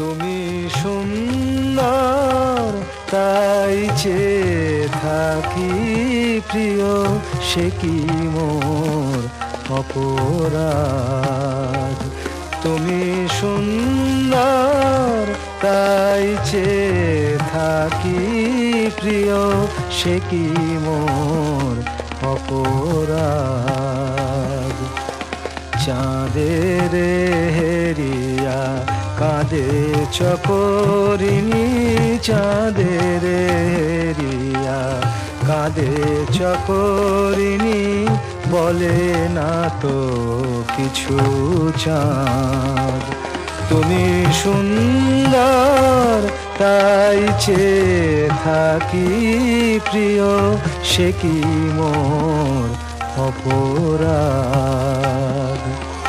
তুমি সুন্দর তাই চেয়ে থাকি প্রিয়, সে কি মোর অপরাধ। তুমি সুন্দর তাই চেয়ে থাকি প্রিয়, সে কি মোর অপরাধ। চাঁদের হেরিয়া কাঁদে চকরিনী, চাঁদের হেরিয়া কাঁদে চকরিনী, বলে না তো কিছু চাঁদ। তুমি সুন্দর তাই চেয়ে থাকি প্রিয়, সে কি মোর অপরাধ।